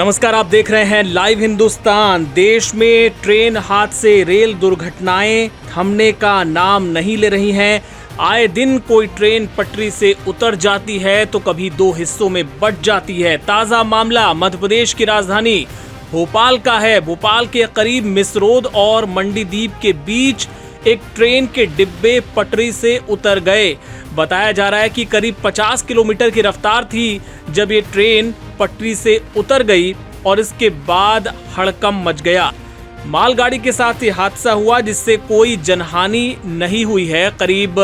नमस्कार, आप देख रहे हैं लाइव हिंदुस्तान। देश में ट्रेन हादसे, रेल दुर्घटनाएं थमने का नाम नहीं ले रही हैं। आए दिन कोई ट्रेन पटरी से उतर जाती है तो कभी दो हिस्सों में बंट जाती है। ताजा मामला मध्य प्रदेश की राजधानी भोपाल का है। भोपाल के करीब मिसरोद और मंडीदीप के बीच एक ट्रेन के डिब्बे पटरी से उतर गए। बताया जा रहा है कि करीब 50 किलोमीटर की रफ्तार थी जब ये ट्रेन पटरी से उतर गई और इसके बाद हड़कंप मच गया। मालगाड़ी के साथ ये हादसा हुआ जिससे कोई जनहानि नहीं हुई है। करीब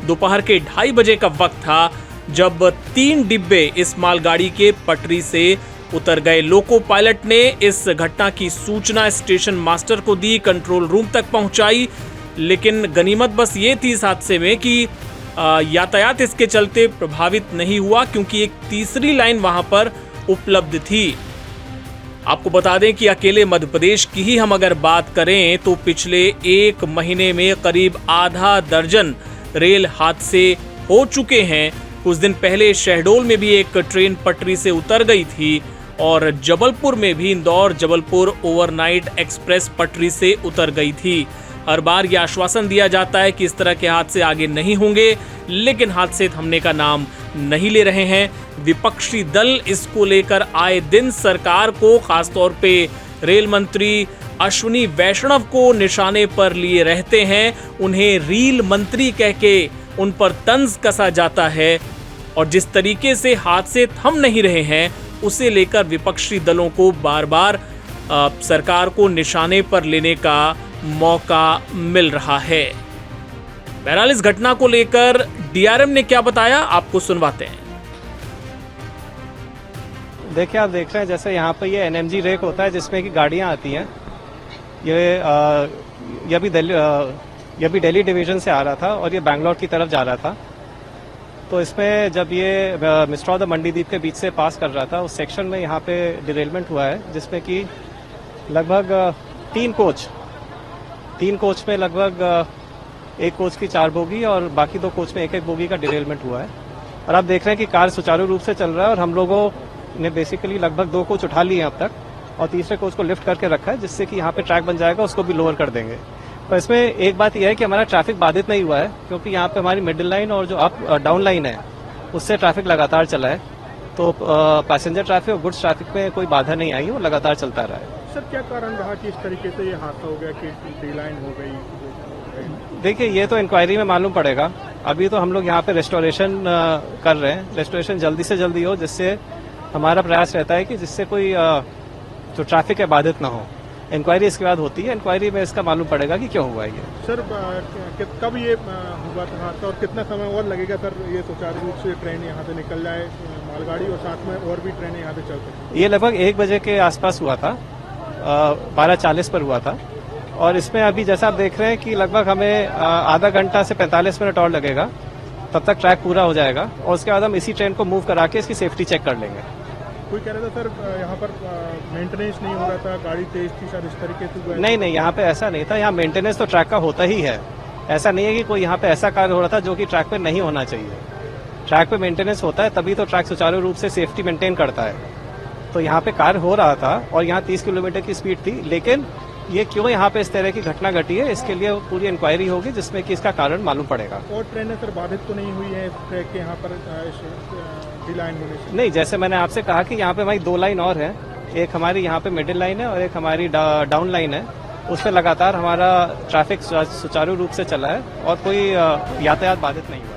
दोपहर के 2:30 बजे का वक्त था जब 3 डिब्बे इस मालगाड़ी के पटरी से उतर गए। लोको पायलट ने इस घटना की सूचना स्टेशन मास्टर को दी, कंट्रोल रूम तक पहुंचाई, लेकिन गनीमत बस ये थी इस हादसे में कि यातायात इसके चलते प्रभावित नहीं हुआ क्योंकि एक तीसरी लाइन वहां पर उपलब्ध थी। आपको बता दें कि अकेले मध्य प्रदेश की ही हम अगर बात करें तो पिछले 1 महीने में करीब आधा दर्जन रेल हादसे हो चुके हैं। कुछ दिन पहले शहडोल में भी एक ट्रेन पटरी से उतर गई थी और जबलपुर में भी इंदौर जबलपुर ओवरनाइट एक्सप्रेस पटरी से उतर गई थी। हर बार यह आश्वासन दिया जाता है कि इस तरह के हादसे आगे नहीं होंगे, लेकिन हादसे थमने का नाम नहीं ले रहे हैं। विपक्षी दल इसको लेकर आए दिन सरकार को, खासतौर पे रेल मंत्री अश्विनी वैष्णव को निशाने पर लिए रहते हैं। उन्हें रील मंत्री कह के उन पर तंज कसा जाता है और जिस तरीके से हादसे थम नहीं रहे हैं उसे लेकर विपक्षी दलों को बार बार सरकार को निशाने पर लेने का मौका मिल रहा है। बहरहाल इस घटना को लेकर डीआरएम ने क्या बताया आपको सुनवाते हैं। देखिए, आप देख रहे हैं जैसे यहाँ पे ये एनएमजी रेक होता है जिसमें कि गाड़ियाँ आती हैं। ये भी दिल्ली डिवीजन से आ रहा था और ये बैंगलोर की तरफ जा रहा था। तो इसमें जब ये मिस्ट्रॉद और मंडीदीप के बीच से पास कर रहा था उस सेक्शन में यहाँ पे डिरेलमेंट हुआ है जिसमें कि लगभग 3 कोच में लगभग 1 कोच की 4 बोगी और बाकी 2 कोच में 1-1 बोगी का डिरेलमेंट हुआ है। और आप देख रहे हैं कि कार सुचारू रूप से चल रहा है और हम लोगों ने बेसिकली लगभग 2 कोच उठा लिए हैं अब तक और तीसरे कोच को लिफ्ट करके रखा है जिससे कि यहाँ पे ट्रैक बन जाएगा, उसको भी लोअर कर देंगे। पर इसमें एक बात यह है कि हमारा ट्रैफिक बाधित नहीं हुआ है क्योंकि यहाँ पे हमारी मिडिल लाइन और जो अप डाउन लाइन है उससे ट्रैफिक लगातार चला है। तो पैसेंजर ट्रैफिक और गुड्स ट्रैफिक में कोई बाधा नहीं आई, वो लगातार चलता रहा है। सर, क्या कारण रहा कि इस तरीके से ये हादसा हो गया कि डी-लाइन हो गई? देखिए, ये तो इंक्वायरी में मालूम पड़ेगा। अभी तो हम लोग यहाँ पे रेस्टोरेशन कर रहे हैं। रेस्टोरेशन जल्दी से जल्दी हो जिससे हमारा प्रयास रहता है कि जिससे कोई जो ट्रैफिक है बाधित ना हो। इंक्वायरी इसके बाद होती है, इंक्वायरी में इसका मालूम पड़ेगा कि क्यों हुआ ये। सर, कब ये हुआ था हादसा और कितना समय और लगेगा सर ये सुचारू रूप से ट्रेन यहाँ से निकल जाए मालगाड़ी और साथ में और भी ट्रेनें यहाँ से चल सकें? ये लगभग 1 बजे के आसपास हुआ था, 12:40 पर हुआ था और इसमें अभी जैसा आप देख रहे हैं कि लगभग हमें आधा घंटा से 45 मिनट और लगेगा, तब तक ट्रैक पूरा हो जाएगा और उसके बाद हम इसी ट्रेन को मूव करा के इसकी सेफ्टी चेक कर लेंगे। कोई कह रहा था सर यहाँ पर मेंटेनेंस नहीं हो रहा था, गाड़ी तेज थी सर, इस तरीके से? नहीं, यहाँ पे ऐसा नहीं था। यहाँ मेंटेनेंस तो ट्रैक का होता ही है। ऐसा नहीं है कि कोई यहाँ पे ऐसा कार्य हो रहा था जो कि ट्रैक पे नहीं होना चाहिए। ट्रैक पे मेंटेनेंस होता है तभी तो ट्रैक सुचारू रूप से सेफ्टी मेंटेन करता है। तो यहाँ पे कार्य हो रहा था और यहाँ 30 किलोमीटर की स्पीड थी, लेकिन ये क्यों यहाँ पे इस तरह की घटना घटी है इसके लिए पूरी इंक्वायरी होगी जिसमें कि इसका कारण मालूम पड़ेगा। और ट्रेनें सर बाधित तो नहीं हुई है ट्रैक के यहाँ पर डी-लाइन होने से? नहीं, जैसे मैंने आपसे कहा कि यहाँ पे हमारी 2 लाइन और है। एक हमारी यहाँ पे मिडिल लाइन है और एक हमारी डाउन लाइन है। उस पर लगातार हमारा ट्रैफिक सुचारू रूप से चला है और कोई यातायात बाधित नहीं हुआ।